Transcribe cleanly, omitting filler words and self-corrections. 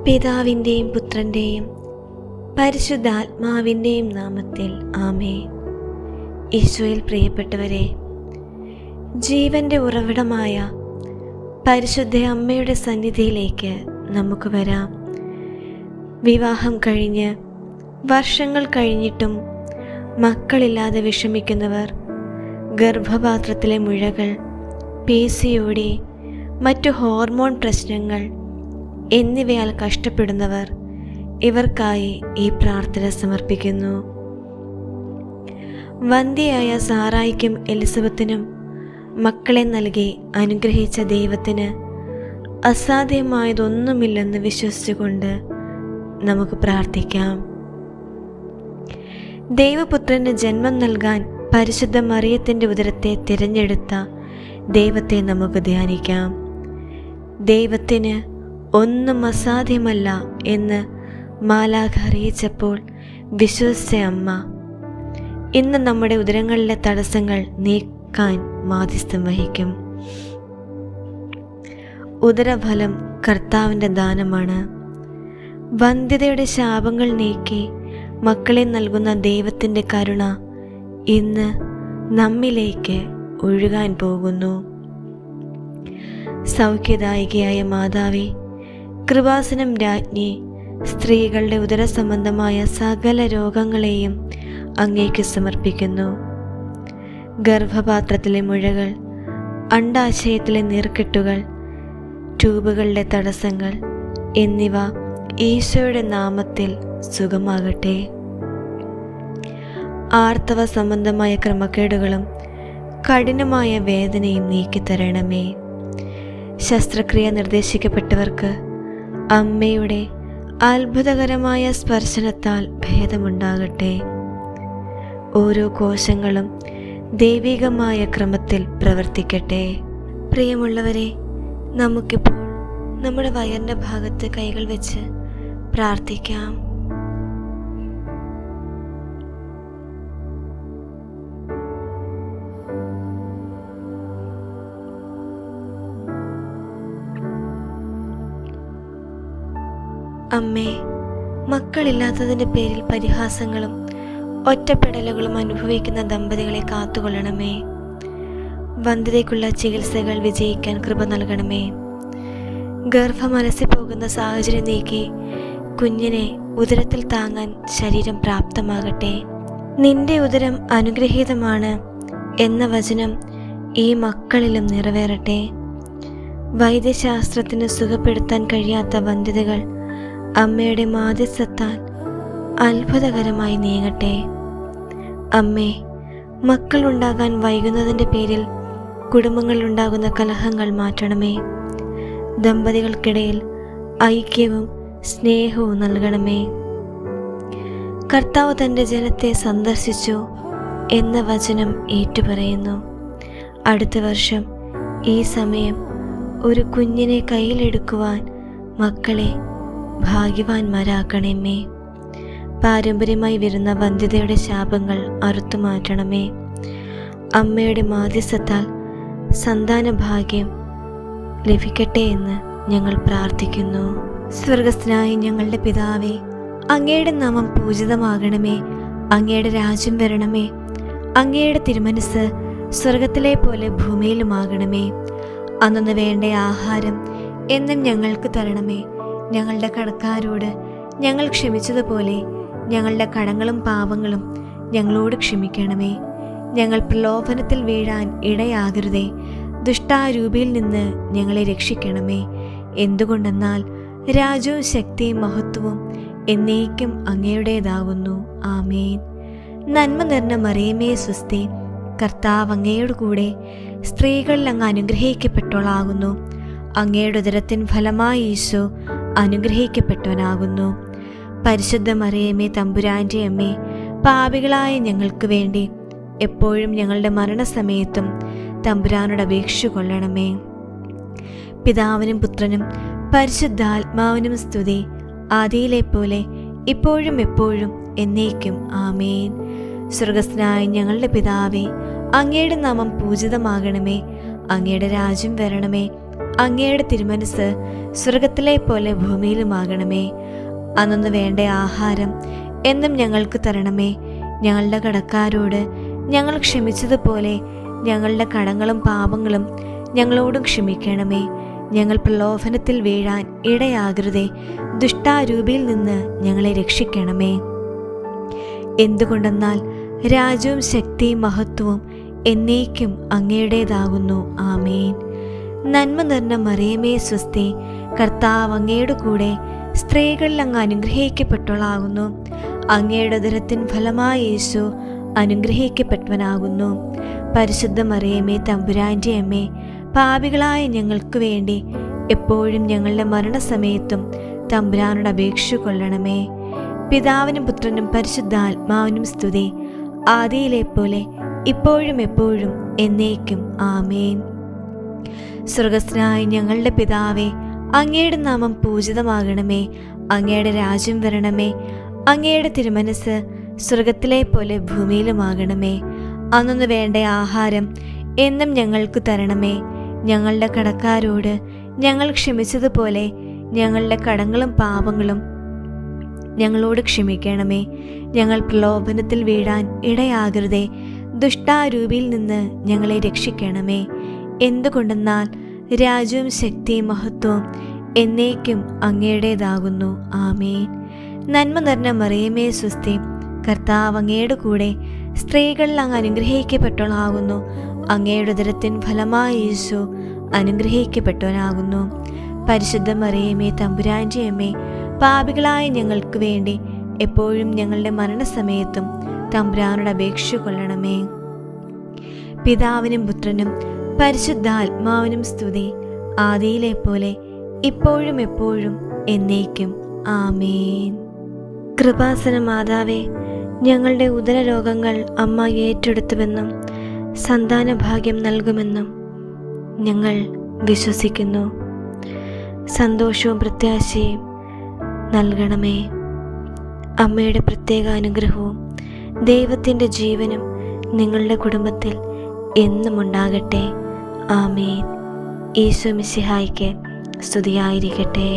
പിതാവിൻ്റെയും പുത്രൻ്റെയും പരിശുദ്ധാത്മാവിൻ്റെയും നാമത്തിൽ ആമേൻ. ഈശോയിൽ പ്രിയപ്പെട്ടവരെ, ജീവൻ്റെ ഉറവിടമായ പരിശുദ്ധ അമ്മയുടെ സന്നിധിയിലേക്ക് നമുക്ക് വരാം. വിവാഹം കഴിഞ്ഞ് വർഷങ്ങൾ കഴിഞ്ഞിട്ടും മക്കളില്ലാതെ വിഷമിക്കുന്നവർ, ഗർഭപാത്രത്തിലെ മുഴകൾ, PCOD, മറ്റു ഹോർമോൺ പ്രശ്നങ്ങൾ എന്നിവയാൽ കഷ്ടപ്പെടുന്നവർ, ഇവർക്കായി ഈ പ്രാർത്ഥന സമർപ്പിക്കുന്നു. വന്ധ്യയായ സാറായിക്കും എലിസബത്തിനും മക്കളെ നൽകി അനുഗ്രഹിച്ച ദൈവത്തിന് അസാധ്യമായതൊന്നുമില്ലെന്ന് വിശ്വസിച്ചുകൊണ്ട് നമുക്ക് പ്രാർത്ഥിക്കാം. ദൈവപുത്രന് ജന്മം നൽകാൻ പരിശുദ്ധ മറിയത്തിൻ്റെ ഉദരത്തെ തിരഞ്ഞെടുത്ത ദൈവത്തെ നമുക്ക് ധ്യാനിക്കാം. ദൈവത്തിന് ഒന്നും അസാധ്യമല്ല എന്ന് മാലാഖ അറിയിച്ചപ്പോൾ വിശ്വസിച്ച അമ്മ ഇന്ന് നമ്മുടെ ഉദരങ്ങളിലെ തടസ്സങ്ങൾ നീക്കാൻ മാധ്യസ്ഥം വഹിക്കും. ഉദരഫലം കർത്താവിൻ്റെ ദാനമാണ്. വന്ധ്യതയുടെ ശാപങ്ങൾ നീക്കി മക്കളെ നൽകുന്ന ദൈവത്തിൻ്റെ കരുണ ഇന്ന് നമ്മിലേക്ക് ഒഴുകാൻ പോകുന്നു. സൗഖ്യദായികയായ മാതാവേ, കൃപാസനം രാജ്ഞി, സ്ത്രീകളുടെ ഉദരസംബന്ധമായ സകല രോഗങ്ങളെയും അങ്ങേക്ക് സമർപ്പിക്കുന്നു. ഗർഭപാത്രത്തിലെ മുഴകൾ, അണ്ഡാശയത്തിലെ നീർക്കെട്ടുകൾ, ട്യൂബുകളുടെ തടസ്സങ്ങൾ എന്നിവ ഈശോയുടെ നാമത്തിൽ സുഖമാകട്ടെ. ആർത്തവ സംബന്ധമായ ക്രമക്കേടുകളും കഠിനമായ വേദനയും നീക്കിത്തരണമേ. ശസ്ത്രക്രിയ നിർദ്ദേശിക്കപ്പെട്ടവർക്ക് അമ്മയുടെ അത്ഭുതകരമായ സ്പർശനത്താൽ ഭേദമുണ്ടാകട്ടെ. ഓരോ കോശങ്ങളും ദൈവികമായ ക്രമത്തിൽ പ്രവർത്തിക്കട്ടെ. പ്രിയമുള്ളവരെ, നമുക്കിപ്പോൾ നമ്മുടെ വയറിൻ്റെ ഭാഗത്ത് കൈകൾ വെച്ച് പ്രാർത്ഥിക്കാം. അമ്മേ, മക്കളില്ലാത്തതിൻ്റെ പേരിൽ പരിഹാസങ്ങളും ഒറ്റപ്പെടലുകളും അനുഭവിക്കുന്ന ദമ്പതികളെ കാത്തുകൊള്ളണമേ. വന്ധ്യതയ്ക്കുള്ള ചികിത്സകൾ വിജയിക്കാൻ കൃപ നൽകണമേ. ഗർഭം അലസിപ്പോകുന്ന സാഹചര്യം നീക്കി കുഞ്ഞിനെ ഉദരത്തിൽ താങ്ങാൻ ശരീരം പ്രാപ്തമാകട്ടെ. നിന്റെ ഉദരം അനുഗ്രഹീതമാണ് എന്ന വചനം ഈ മക്കളിലും നിറവേറട്ടെ. വൈദ്യശാസ്ത്രത്തിന് സുഖപ്പെടുത്താൻ കഴിയാത്ത വന്ധ്യതകൾ അമ്മയുടെ മാധ്യസ്ഥത്താൽ അത്ഭുതകരമായി നീങ്ങട്ടെ. അമ്മേ, മക്കളുണ്ടാകാൻ വൈകുന്നതിൻ്റെ പേരിൽ കുടുംബങ്ങളിലുണ്ടാകുന്ന കലഹങ്ങൾ മാറ്റണമേ. ദമ്പതികൾക്കിടയിൽ ഐക്യവും സ്നേഹവും നൽകണമേ. കർത്താവ് തൻ്റെ ജനത്തെ സന്ദർശിച്ചു എന്ന വചനം ഏറ്റുപറയുന്നു. അടുത്ത വർഷം ഈ സമയം ഒരു കുഞ്ഞിനെ കയ്യിലെടുക്കുവാൻ മക്കളെ ഭാഗ്യവാന്മാരാക്കണമേ. പാരമ്പര്യമായി വരുന്ന വന്ധ്യതയുടെ ശാപങ്ങൾ അറുത്തു മാറ്റണമേ. അമ്മയുടെ മാധ്യസ്ഥത്താൽ സന്താന ഭാഗ്യം ലഭിക്കട്ടെ എന്ന് ഞങ്ങൾ പ്രാർത്ഥിക്കുന്നു. സ്വർഗസ്ഥനായ ഞങ്ങളുടെ പിതാവേ, അങ്ങയുടെ നാമം പൂജിതമാകണമേ. അങ്ങയുടെ രാജ്യം വരണമേ. അങ്ങയുടെ തിരുമനസ് സ്വർഗത്തിലെ പോലെ ഭൂമിയിലുമാകണമേ. അന്നു വേണ്ട ആഹാരം എന്നും ഞങ്ങൾക്ക് തരണമേ. ഞങ്ങളുടെ കടക്കാരോട് ഞങ്ങൾ ക്ഷമിച്ചതുപോലെ ഞങ്ങളുടെ കടങ്ങളും പാപങ്ങളും ഞങ്ങളോട് ക്ഷമിക്കണമേ. ഞങ്ങൾ പ്രലോഭനത്തിൽ വീഴാൻ ഇടയാകരുതേ. ദുഷ്ടാരൂപിയിൽ നിന്ന് ഞങ്ങളെ രക്ഷിക്കണമേ. എന്തുകൊണ്ടെന്നാൽ രാജ്യവും ശക്തിയും മഹത്വവും എന്നേക്കും അങ്ങയുടേതാകുന്നു. ആമേൻ. നന്മ നിറഞ്ഞ മറിയമേ സ്വസ്തി, കർത്താവ് അങ്ങയോട് കൂടെ സ്ത്രീകളിൽ അങ്ങ് അനുഗ്രഹിക്കപ്പെട്ടവളാകുന്നു. അങ്ങയുടെ ഉദരത്തിൻ ഫലമായി ഈശോ അനുഗ്രഹിക്കപ്പെട്ടവനാകുന്നു. പരിശുദ്ധ മറിയമേ, തമ്പുരാൻ്റെ അമ്മേ, പാപികളായ ഞങ്ങൾക്ക് വേണ്ടി എപ്പോഴും ഞങ്ങളുടെ മരണസമയത്തും തമ്പുരാനോട് അപേക്ഷ കൊള്ളണമേ. പിതാവിനും പുത്രനും പരിശുദ്ധാത്മാവിനും സ്തുതി, ആദിയിലെ പോലെ ഇപ്പോഴും എപ്പോഴും എന്നേക്കും. ആമേൻ. സ്വർഗസ്ഥനായ ഞങ്ങളുടെ പിതാവേ, അങ്ങയുടെ നാമം പൂജിതമാകണമേ. അങ്ങയുടെ രാജ്യം വരണമേ. അങ്ങയുടെ തിരുമനസ് സ്വർഗത്തിലെ പോലെ ഭൂമിയിലുമാകണമേ. അന്നു വേണ്ട ആഹാരം എന്നും ഞങ്ങൾക്ക് തരണമേ. ഞങ്ങളുടെ കടക്കാരോട് ഞങ്ങൾ ക്ഷമിച്ചതുപോലെ ഞങ്ങളുടെ കടങ്ങളും പാപങ്ങളും ഞങ്ങളോടും ക്ഷമിക്കണമേ. ഞങ്ങൾ പ്രലോഭനത്തിൽ വീഴാൻ ഇടയാകരുതേ. ദുഷ്ടാരൂപിയിൽ നിന്ന് ഞങ്ങളെ രക്ഷിക്കണമേ. എന്തുകൊണ്ടെന്നാൽ രാജ്യവും ശക്തിയും മഹത്വവും എന്നേക്കും അങ്ങയുടേതാകുന്നു. ആമേൻ. നന്മ നിറഞ്ഞ മറിയമേ സ്വസ്തി, കർത്താവ് അങ്ങയുടെ കൂടെ സ്ത്രീകളിൽ അങ്ങ് അനുഗ്രഹിക്കപ്പെട്ടവളാകുന്നു. അങ്ങയുടെ ഉദരത്തിൻ ഫലമായ യേശു അനുഗ്രഹിക്കപ്പെട്ടവനാകുന്നു. പരിശുദ്ധ മറിയമേ തമ്പുരാൻ്റെ അമ്മേ, പാപികളായ ഞങ്ങൾക്ക് വേണ്ടി എപ്പോഴും ഞങ്ങളുടെ മരണസമയത്തും തമ്പുരാനോട് അപേക്ഷ കൊള്ളണമേ. പിതാവിനും പുത്രനും പരിശുദ്ധാത്മാവിനും സ്തുതി, ആദിയിലെ പോലെ ഇപ്പോഴും എപ്പോഴും എന്നേക്കും. ആമേൻ. സ്വർഗസ്ഥനായ ഞങ്ങളുടെ പിതാവേ, അങ്ങയുടെ നാമം പൂജിതമാകണമേ. അങ്ങയുടെ രാജ്യം വരണമേ. അങ്ങയുടെ തിരുമനസ് സ്വർഗത്തിലെ പോലെ ഭൂമിയിലുമാകണമേ. അന്നു വേണ്ട ആഹാരം എന്നും ഞങ്ങൾക്ക് തരണമേ. ഞങ്ങളുടെ കടക്കാരോട് ഞങ്ങൾ ക്ഷമിച്ചതുപോലെ ഞങ്ങളുടെ കടങ്ങളും പാപങ്ങളും ഞങ്ങളോട് ക്ഷമിക്കണമേ. ഞങ്ങൾ പ്രലോഭനത്തിൽ വീഴാൻ ഇടയാകരുതേ. ദുഷ്ടാരൂപിയിൽ നിന്ന് ഞങ്ങളെ രക്ഷിക്കണമേ. എന്തുകൊണ്ടെന്നാൽ രാജ്യവും ശക്തിയും മഹത്വവും എന്നേക്കും അങ്ങയുടേതാകുന്നു. ആമേൻ. നന്മ നിറഞ്ഞ മറിയമേ സ്വസ്തി, കർത്താവ് അങ്ങയുടെ കൂടെ സ്ത്രീകളിൽ അങ്ങ് അനുഗ്രഹിക്കപ്പെട്ടവളാകുന്നു. അങ്ങയുടെ ഉദരത്തിൻ ഫലമായ യേശു അനുഗ്രഹിക്കപ്പെട്ടവനാകുന്നു. പരിശുദ്ധ മറിയമേ തമ്പുരാൻ്റെ അമ്മേ, പാപികളായ ഞങ്ങൾക്ക് വേണ്ടി എപ്പോഴും ഞങ്ങളുടെ മരണസമയത്തും തമ്പുരാനോട് അപേക്ഷ കൊള്ളണമേ. പിതാവിനും പുത്രനും പരിശുദ്ധാത്മാവിനും സ്തുതി, ആദിയിലെ പോലെ ഇപ്പോഴും എപ്പോഴും എന്നേക്കും. ആമേൻ. കൃപാസന മാതാവേ, ഞങ്ങളുടെ ഉദരരോഗങ്ങൾ അമ്മ ഏറ്റെടുത്തുവെന്നും സന്താനഭാഗ്യം നൽകുമെന്നും ഞങ്ങൾ വിശ്വസിക്കുന്നു. സന്തോഷവും പ്രത്യാശയും നൽകണമേ. അമ്മയുടെ പ്രത്യേക അനുഗ്രഹവും ദൈവത്തിൻ്റെ ജീവനും നിങ്ങളുടെ കുടുംബത്തിൽ എന്നും ഉണ്ടാകട്ടെ. ആമേൻ. ഈശോ മിശിഹായ്ക്ക് സ്തുതിയായിരിക്കട്ടെ.